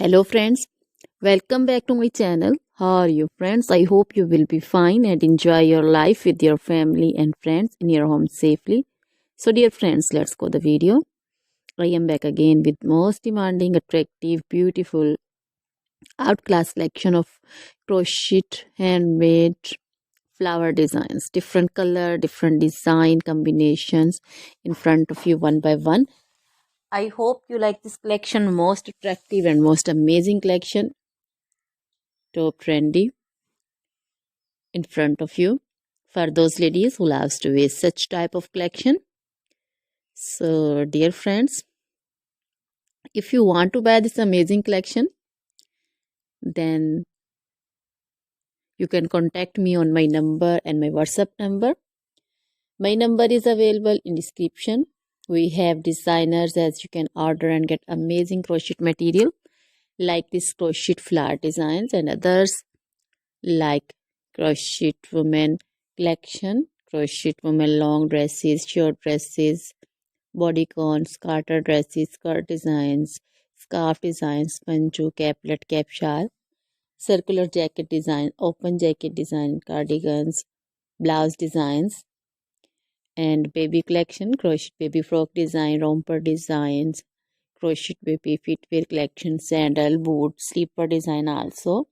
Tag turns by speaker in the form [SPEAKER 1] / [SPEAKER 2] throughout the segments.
[SPEAKER 1] Hello friends, welcome back to my channel. How are you friends? I hope you will be fine and enjoy your life with your family and friends in your home safely. So dear friends, let's go the video. I am back again with most demanding, attractive, beautiful, outclass collection of crochet handmade flower designs. Different color, different design combinations in front of you one by one. I hope you like this collection, most attractive and most amazing collection. Top trendy in front of you for those ladies who loves to wear such type of collection. So dear friends, if you want to buy this amazing collection, then you can contact me on my number and my WhatsApp number. My number is available in description. We have designers as you can order and get amazing crochet material like this crochet flower designs and others like crochet women collection, crochet women long dresses, short dresses, bodycons, garter dresses, skirt designs, scarf designs, panju, caplet, cap shawl, circular jacket design, open jacket design, cardigans, blouse designs, and baby collection, crochet baby frock design, romper designs, crochet baby footwear collection, sandal, boot, slipper design also.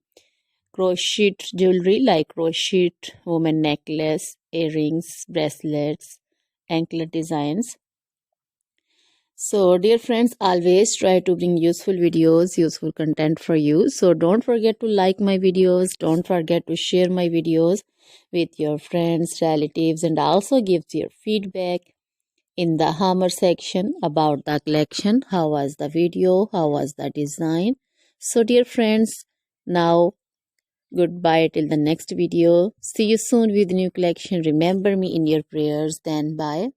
[SPEAKER 1] Crochet jewelry like crochet woman necklace, earrings, bracelets, anklet designs. So dear friends, always try to bring useful videos, useful content for you. So don't forget to like my videos, don't forget to share my videos with your friends, relatives, and also give your feedback in the hammer section about the collection. How was the video? How was the design? So dear friends, now goodbye till the next video. See you soon with new collection. Remember me in your prayers. Then bye.